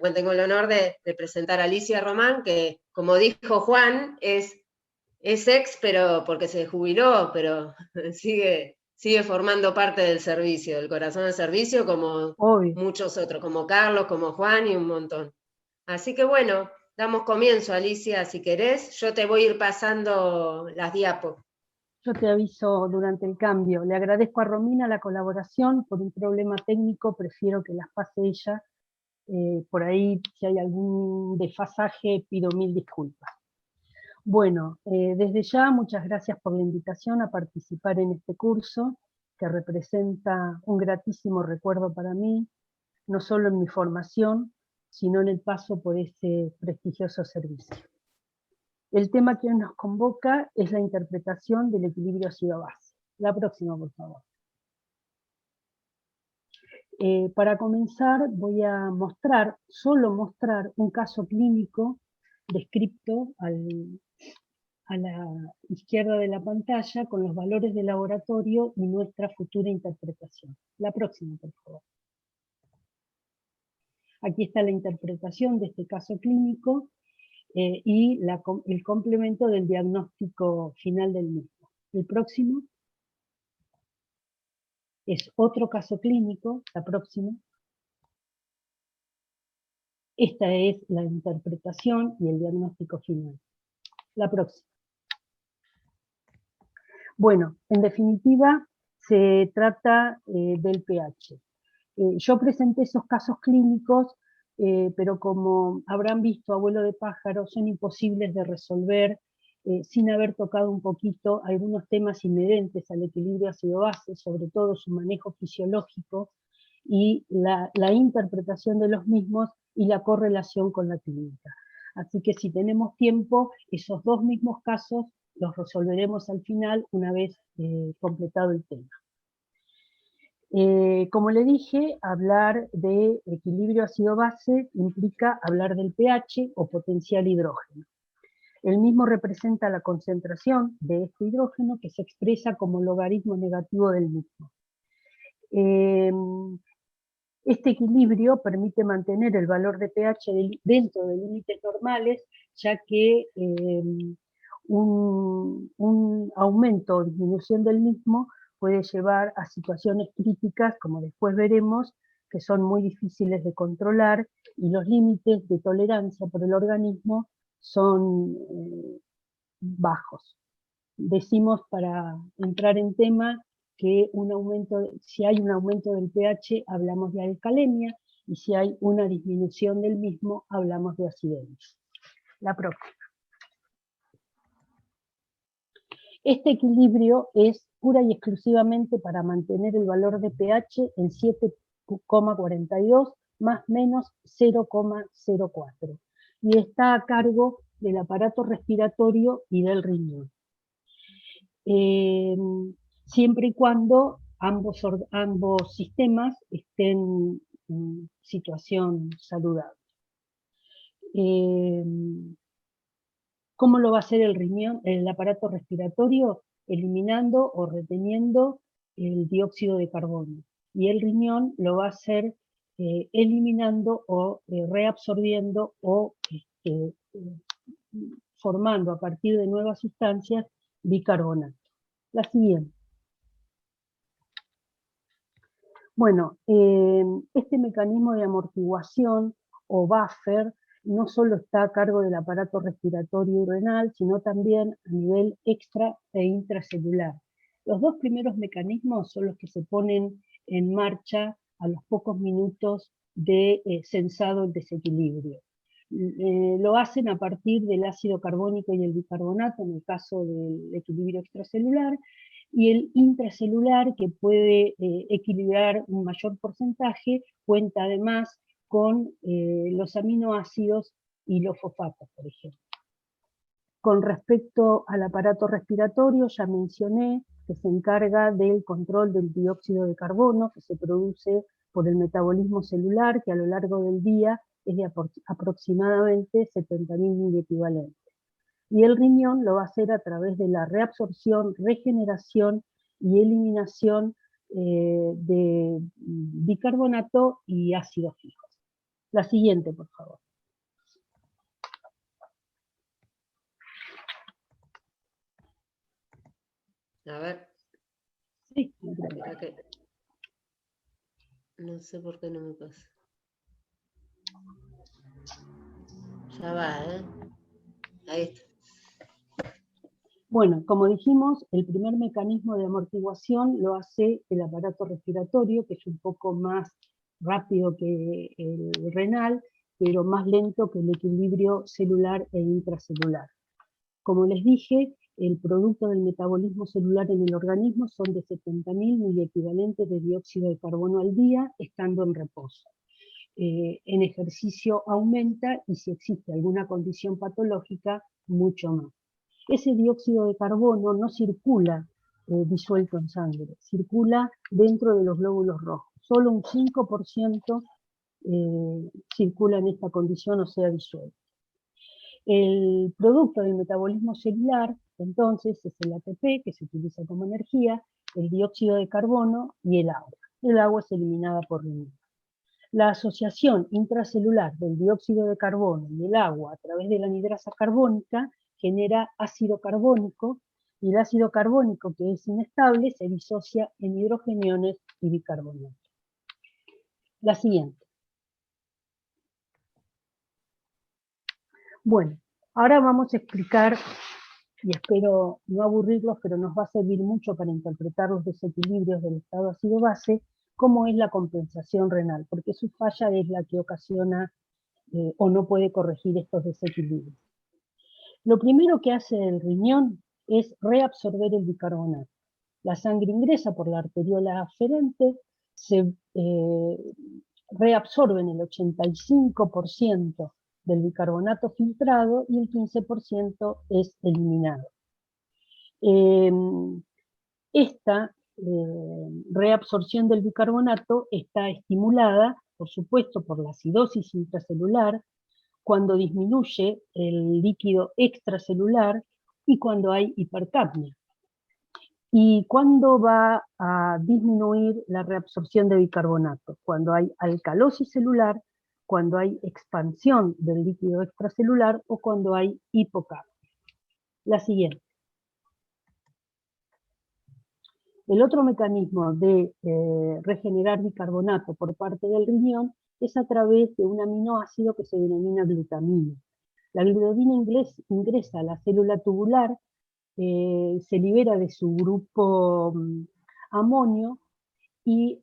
bueno, tengo el honor de presentar a Alicia Román, que como dijo Juan, es ex, pero porque se jubiló, pero sigue formando parte del servicio, del corazón del servicio, como Obvio. muchos otros, como Carlos, como Juan y un montón. Así que bueno, damos comienzo, Alicia, si querés. Yo te voy a ir pasando las diapos. Yo te aviso durante el cambio. Le agradezco a Romina la colaboración. Por un problema técnico prefiero que las pase ella. Por ahí, si hay algún desfasaje, pido mil disculpas. Bueno, desde ya muchas gracias por la invitación a participar en este curso, que representa un gratísimo recuerdo para mí, no solo en mi formación, sino en el paso por este prestigioso servicio. El tema que hoy nos convoca es la interpretación del equilibrio ácido-base. La próxima, por favor. Para comenzar, voy a solo mostrar un caso clínico descrito a la izquierda de la pantalla con los valores de laboratorio y nuestra futura interpretación. La próxima, por favor. Aquí está la interpretación de este caso clínico y el complemento del diagnóstico final del mismo. El próximo es otro caso clínico, la próxima. Esta es la interpretación y el diagnóstico final. La próxima. Bueno, en definitiva, se trata del pH. Yo presenté esos casos clínicos, pero como habrán visto, abuelo de pájaro, son imposibles de resolver sin haber tocado un poquito algunos temas inherentes al equilibrio ácido-base, sobre todo su manejo fisiológico y la interpretación de los mismos y la correlación con la clínica. Así que si tenemos tiempo, esos dos mismos casos los resolveremos al final una vez completado el tema. Como le dije, hablar de equilibrio ácido-base implica hablar del pH o potencial hidrógeno. El mismo representa la concentración de este hidrógeno que se expresa como logaritmo negativo del mismo. Este equilibrio permite mantener el valor de pH dentro de límites normales, ya que un aumento o disminución del mismo puede llevar a situaciones críticas, como después veremos, que son muy difíciles de controlar, y los límites de tolerancia por el organismo son bajos. Decimos, para entrar en tema, que si hay un aumento del pH, hablamos de alcalemia, y si hay una disminución del mismo, hablamos de acidemia. La próxima. Este equilibrio es pura y exclusivamente para mantener el valor de pH en 7,42 más menos 0,04, y está a cargo del aparato respiratorio y del riñón. Siempre y cuando ambos sistemas estén en situación saludable. ¿Cómo lo va a hacer el riñón, el aparato respiratorio? Eliminando o reteniendo el dióxido de carbono. Y el riñón lo va a hacer eliminando o reabsorbiendo o formando a partir de nuevas sustancias bicarbonato. La siguiente. Bueno, este mecanismo de amortiguación o buffer no solo está a cargo del aparato respiratorio y renal, sino también a nivel extra e intracelular. Los dos primeros mecanismos son los que se ponen en marcha a los pocos minutos de censado el desequilibrio. Lo hacen a partir del ácido carbónico y el bicarbonato, en el caso del equilibrio extracelular, y el intracelular, que puede equilibrar un mayor porcentaje, cuenta además con los aminoácidos y los fosfatos, por ejemplo. Con respecto al aparato respiratorio, ya mencioné que se encarga del control del dióxido de carbono que se produce por el metabolismo celular, que a lo largo del día es de aproximadamente 70.000 miliequivalentes. Y el riñón lo va a hacer a través de la reabsorción, regeneración y eliminación de bicarbonato y ácidos fijos. La siguiente, por favor. A ver. Sí, Mirá que no sé por qué no me pasa. Ya va, ¿eh? Ahí está. Bueno, como dijimos, el primer mecanismo de amortiguación lo hace el aparato respiratorio, que es un poco más rápido que el renal, pero más lento que el equilibrio celular e intracelular. Como les dije, el producto del metabolismo celular en el organismo son de 70.000 miliequivalentes de dióxido de carbono al día, estando en reposo. En ejercicio aumenta y si existe alguna condición patológica, mucho más. Ese dióxido de carbono no circula disuelto en sangre, circula dentro de los glóbulos rojos. Solo un 5% circula en esta condición, o sea, disuelto. El producto del metabolismo celular, entonces, es el ATP, que se utiliza como energía, el dióxido de carbono y el agua. El agua es eliminada por riñón. La asociación intracelular del dióxido de carbono y el agua a través de la anhidrasa carbónica genera ácido carbónico, y el ácido carbónico, que es inestable, se disocia en hidrogeniones y bicarbonato. La siguiente. Bueno, ahora vamos a explicar, y espero no aburrirlos, pero nos va a servir mucho para interpretar los desequilibrios del estado ácido-base, cómo es la compensación renal, porque su falla es la que ocasiona o no puede corregir estos desequilibrios. Lo primero que hace el riñón es reabsorber el bicarbonato. La sangre ingresa por la arteriola aferente, se reabsorben el 85% del bicarbonato filtrado y el 15% es eliminado. Esta reabsorción del bicarbonato está estimulada, por supuesto, por la acidosis intracelular, cuando disminuye el líquido extracelular y cuando hay hipercapnia. ¿Y cuándo va a disminuir la reabsorción de bicarbonato? Cuando hay alcalosis celular, cuando hay expansión del líquido extracelular o cuando hay hipocapnia. La siguiente. El otro mecanismo de regenerar bicarbonato por parte del riñón es a través de un aminoácido que se denomina glutamina. La glutamina ingresa a la célula tubular, se libera de su grupo amonio y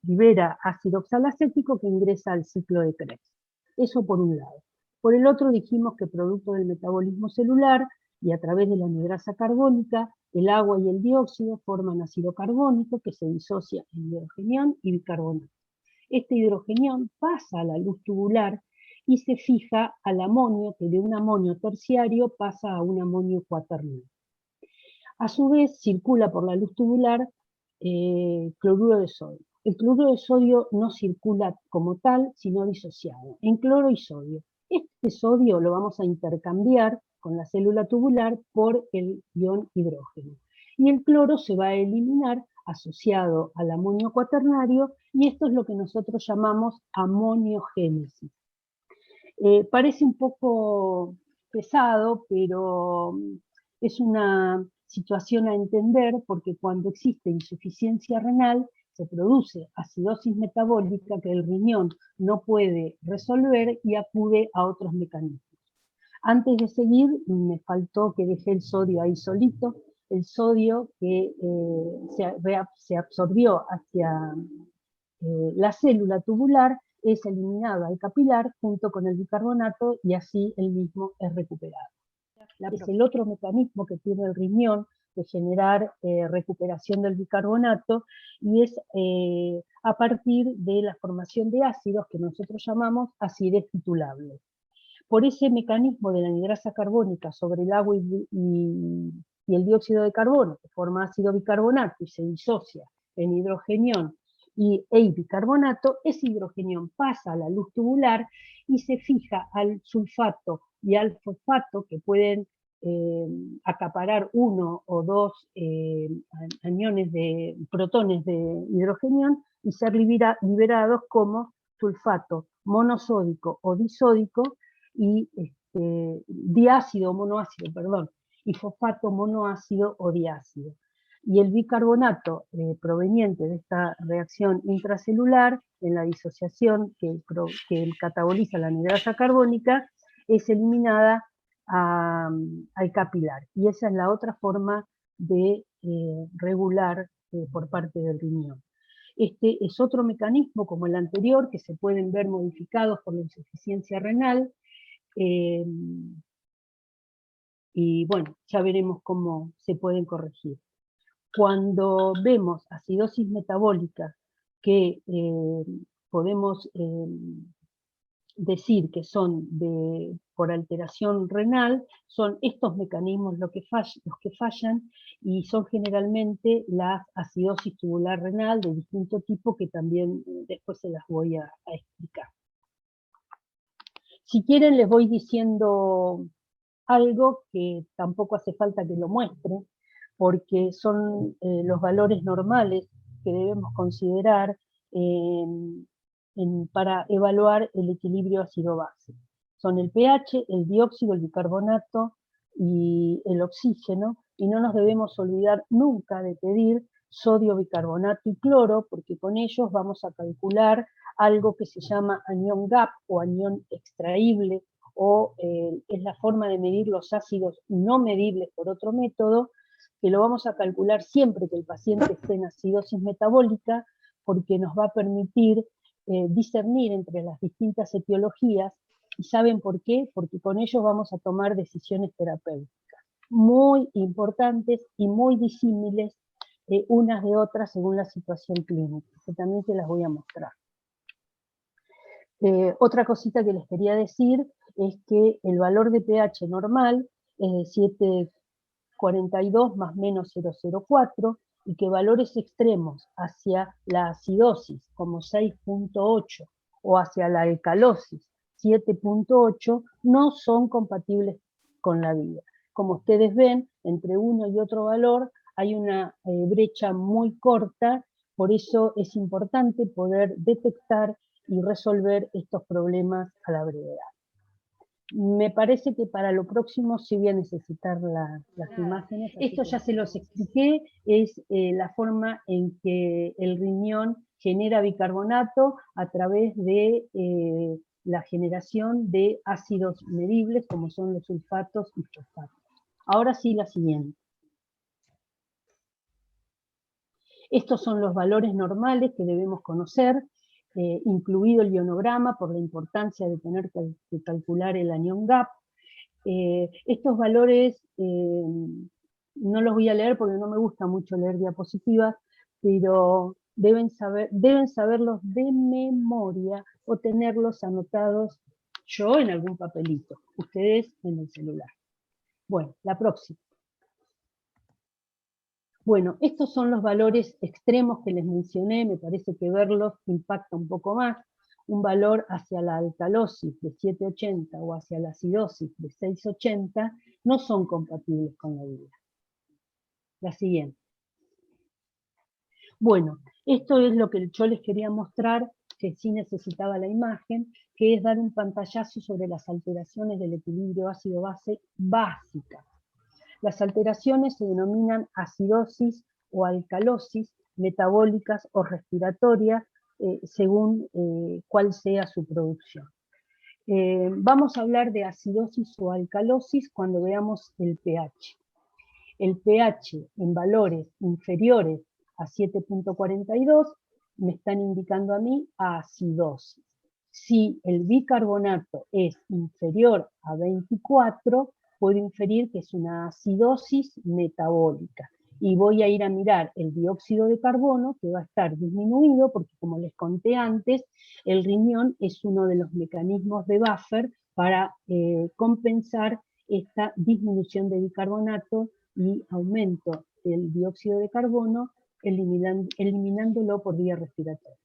libera ácido oxalacético que ingresa al ciclo de Krebs. Eso por un lado. Por el otro dijimos que producto del metabolismo celular y a través de la anhidrasa carbónica, el agua y el dióxido forman ácido carbónico que se disocia en hidrogenión y bicarbonato. Este hidrogenión pasa a la luz tubular y se fija al amonio, que de un amonio terciario pasa a un amonio cuaternario. A su vez, circula por la luz tubular cloruro de sodio. El cloruro de sodio no circula como tal, sino disociado, en cloro y sodio. Este sodio lo vamos a intercambiar con la célula tubular por el ion hidrógeno. Y el cloro se va a eliminar asociado al amonio cuaternario, y esto es lo que nosotros llamamos amoniogénesis. Parece un poco pesado, pero es una situación a entender porque cuando existe insuficiencia renal se produce acidosis metabólica que el riñón no puede resolver y acude a otros mecanismos. Antes de seguir, me faltó que dejé el sodio ahí solito, el sodio que se absorbió hacia la célula tubular es eliminado al capilar junto con el bicarbonato y así el mismo es recuperado. Es el otro mecanismo que tiene el riñón de generar recuperación del bicarbonato y es a partir de la formación de ácidos que nosotros llamamos acidez titulable. Por ese mecanismo de la anhidrasa carbónica sobre el agua y el dióxido de carbono, que forma ácido bicarbonato y se disocia en hidrogenión y bicarbonato, ese hidrogenión pasa a la luz tubular y se fija al sulfato y al fosfato, que pueden acaparar uno o dos aniones de protones de hidrogenión y ser liberados como sulfato monosódico o disódico y diácido o monoácido, perdón, y fosfato monoácido o diácido. Y el bicarbonato proveniente de esta reacción intracelular, en la disociación que cataboliza la anhidrasa carbónica, es eliminada al capilar. Y esa es la otra forma de regular por parte del riñón. Este es otro mecanismo como el anterior, que se pueden ver modificados por la insuficiencia renal, y bueno, ya veremos cómo se pueden corregir. Cuando vemos acidosis metabólica que podemos decir que son por alteración renal, son estos mecanismos los que fallan, y son generalmente la acidosis tubular renal de distinto tipo, que también después se las voy a explicar. Si quieren les voy diciendo algo que tampoco hace falta que lo muestre, porque son los valores normales que debemos considerar para evaluar el equilibrio ácido-base. Son el pH, el dióxido, el bicarbonato y el oxígeno, y no nos debemos olvidar nunca de pedir sodio, bicarbonato y cloro, porque con ellos vamos a calcular algo que se llama anión gap o anión extraíble, o es la forma de medir los ácidos no medibles por otro método, que lo vamos a calcular siempre que el paciente esté en acidosis metabólica, porque nos va a permitir discernir entre las distintas etiologías. ¿Y saben por qué? Porque con ellos vamos a tomar decisiones terapéuticas muy importantes y muy disímiles unas de otras según la situación clínica, que también se las voy a mostrar. Otra cosita que les quería decir es que el valor de pH normal es de 7,42 más menos 0,04, y que valores extremos hacia la acidosis, como 6,8, o hacia la alcalosis, 7,8, no son compatibles con la vida. Como ustedes ven, entre uno y otro valor hay una brecha muy corta, por eso es importante poder detectar y resolver estos problemas a la brevedad. Me parece que para lo próximo sí voy a necesitar las imágenes. Esto ya se los expliqué, es la forma en que el riñón genera bicarbonato a través de la generación de ácidos medibles, como son los sulfatos y fosfatos. Ahora sí, la siguiente. Estos son los valores normales que debemos conocer, incluido el ionograma, por la importancia de tener que calcular el anión gap. Estos valores no los voy a leer porque no me gusta mucho leer diapositivas, pero deben saberlos de memoria o tenerlos anotados, yo en algún papelito, ustedes en el celular. Bueno, la próxima. Bueno, estos son los valores extremos que les mencioné, me parece que verlos impacta un poco más. Un valor hacia la alcalosis de 7,80 o hacia la acidosis de 6,80 no son compatibles con la vida. La siguiente. Bueno, esto es lo que yo les quería mostrar, que sí necesitaba la imagen, que es dar un pantallazo sobre las alteraciones del equilibrio ácido-base básica. Las alteraciones se denominan acidosis o alcalosis, metabólicas o respiratorias, según cuál sea su producción. Vamos a hablar de acidosis o alcalosis cuando veamos el pH. El pH en valores inferiores a 7,42 me están indicando a mí acidosis. Si el bicarbonato es inferior a 24, puedo inferir que es una acidosis metabólica. Y voy a ir a mirar el dióxido de carbono, que va a estar disminuido, porque como les conté antes, el riñón es uno de los mecanismos de buffer para compensar esta disminución de bicarbonato y aumento del dióxido de carbono, eliminándolo por vía respiratoria.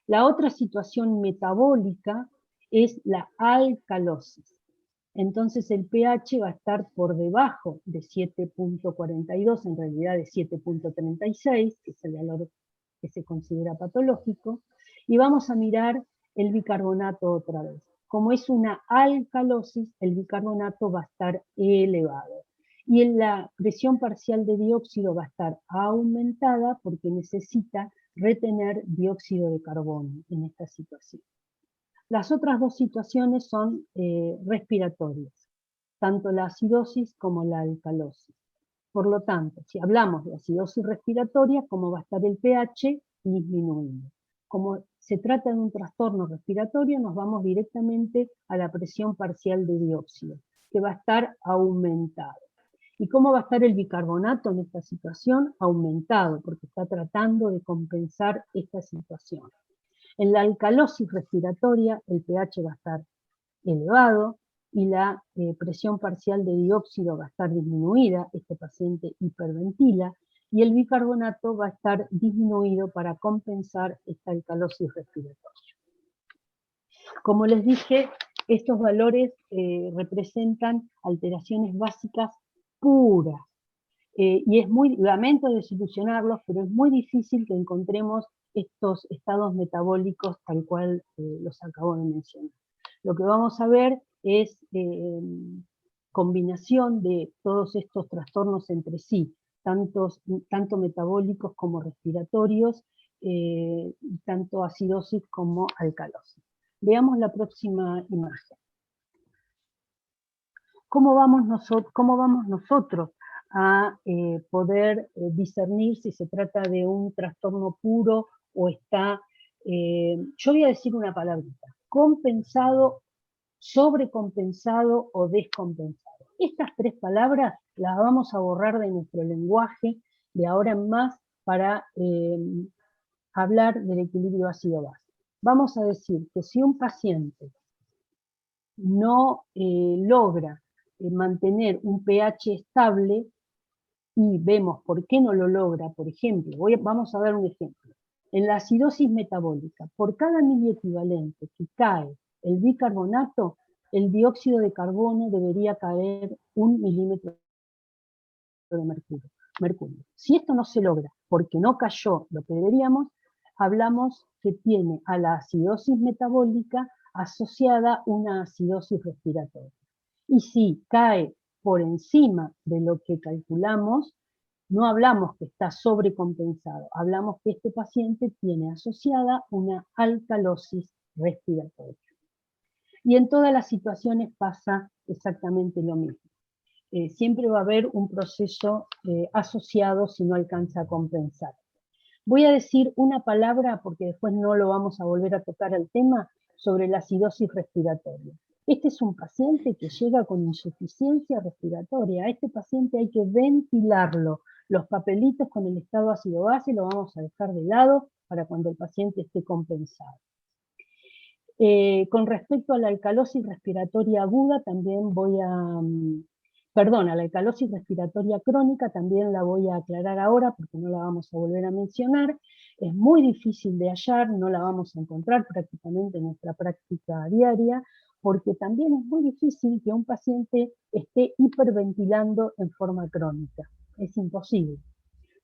La otra situación metabólica es la alcalosis. Entonces el pH va a estar por debajo de 7,42, en realidad de 7,36, que es el valor que se considera patológico, y vamos a mirar el bicarbonato otra vez. Como es una alcalosis, el bicarbonato va a estar elevado. Y la presión parcial de dióxido va a estar aumentada porque necesita retener dióxido de carbono en esta situación. Las otras dos situaciones son respiratorias, tanto la acidosis como la alcalosis. Por lo tanto, si hablamos de acidosis respiratoria, ¿cómo va a estar el pH? Disminuido. Como se trata de un trastorno respiratorio, nos vamos directamente a la presión parcial de dióxido, que va a estar aumentado. ¿Y cómo va a estar el bicarbonato en esta situación? Aumentado, porque está tratando de compensar esta situación. En la alcalosis respiratoria, el pH va a estar elevado y la presión parcial de dióxido va a estar disminuida, este paciente hiperventila, y el bicarbonato va a estar disminuido para compensar esta alcalosis respiratoria. Como les dije, estos valores representan alteraciones básicas puras, y es muy, lamento desilusionarlos, pero es muy difícil que encontremos estos estados metabólicos tal cual los acabo de mencionar. Lo que vamos a ver es combinación de todos estos trastornos entre sí, tanto metabólicos como respiratorios, tanto acidosis como alcalosis. Veamos la próxima imagen. ¿Cómo vamos nosotros a poder discernir si se trata de un trastorno puro o está, yo voy a decir una palabrita, compensado, sobrecompensado o descompensado? Estas tres palabras las vamos a borrar de nuestro lenguaje de ahora en más para hablar del equilibrio ácido-base. Vamos a decir que si un paciente no logra mantener un pH estable, y vemos por qué no lo logra, por ejemplo, vamos a dar un ejemplo. En la acidosis metabólica, por cada miliequivalente que cae el bicarbonato, el dióxido de carbono debería caer 1 milímetro de mercurio. Si esto no se logra porque no cayó lo que deberíamos, hablamos que tiene a la acidosis metabólica asociada una acidosis respiratoria. Y si cae por encima de lo que calculamos, no hablamos que está sobrecompensado, hablamos que este paciente tiene asociada una alcalosis respiratoria. Y en todas las situaciones pasa exactamente lo mismo. Siempre va a haber un proceso asociado si no alcanza a compensar. Voy a decir una palabra, porque después no lo vamos a volver a tocar al tema, sobre la acidosis respiratoria. Este es un paciente que llega con insuficiencia respiratoria. A este paciente hay que ventilarlo. Los papelitos con el estado ácido-base lo vamos a dejar de lado para cuando el paciente esté compensado. Con respecto a la alcalosis respiratoria aguda, también voy a... Perdón, a la alcalosis respiratoria crónica también la voy a aclarar ahora porque no la vamos a volver a mencionar. Es muy difícil de hallar, no la vamos a encontrar prácticamente en nuestra práctica diaria, porque también es muy difícil que un paciente esté hiperventilando en forma crónica. Es imposible.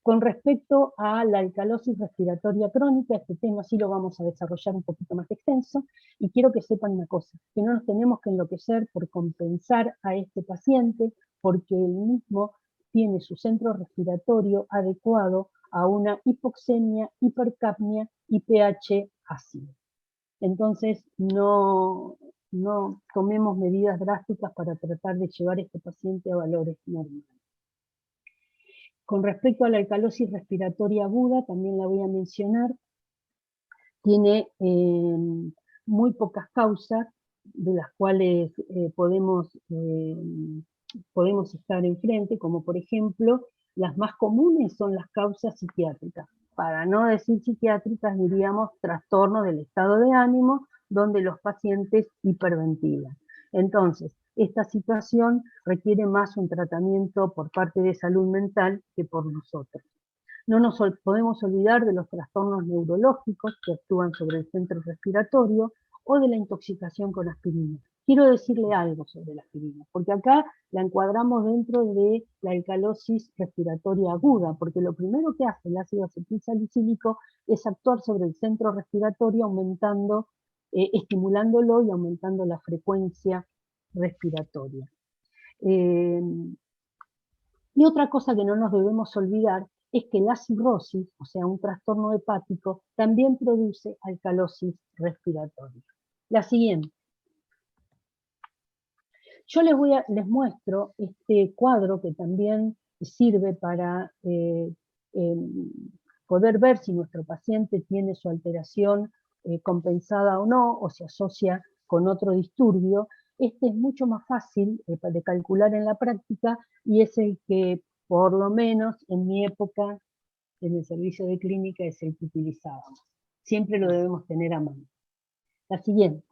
Con respecto a la alcalosis respiratoria crónica, este tema sí lo vamos a desarrollar un poquito más extenso, y quiero que sepan una cosa, que no nos tenemos que enloquecer por compensar a este paciente, porque él mismo tiene su centro respiratorio adecuado a una hipoxemia, hipercapnia y pH ácido. Entonces, no tomemos medidas drásticas para tratar de llevar a este paciente a valores normales. Con respecto a la alcalosis respiratoria aguda, también la voy a mencionar, tiene muy pocas causas de las cuales podemos estar enfrente, como por ejemplo, las más comunes son las causas psiquiátricas. Para no decir psiquiátricas, diríamos trastornos del estado de ánimo, donde los pacientes hiperventilan. Entonces, esta situación requiere más un tratamiento por parte de salud mental que por nosotros. No nos podemos olvidar de los trastornos neurológicos que actúan sobre el centro respiratorio o de la intoxicación con aspirina. Quiero decirle algo sobre la aspirina, porque acá la encuadramos dentro de la alcalosis respiratoria aguda, porque lo primero que hace el ácido acetilsalicílico es actuar sobre el centro respiratorio aumentando estimulándolo y aumentando la frecuencia respiratoria. Y otra cosa que no nos debemos olvidar es que la cirrosis, o sea, un trastorno hepático, también produce alcalosis respiratoria. La siguiente. Yo les muestro este cuadro que también sirve para poder ver si nuestro paciente tiene su alteración compensada o no, o se asocia con otro disturbio. Este es mucho más fácil de calcular en la práctica y es el que, por lo menos en mi época, en el servicio de clínica, es el que utilizábamos. Siempre lo debemos tener a mano. La siguiente.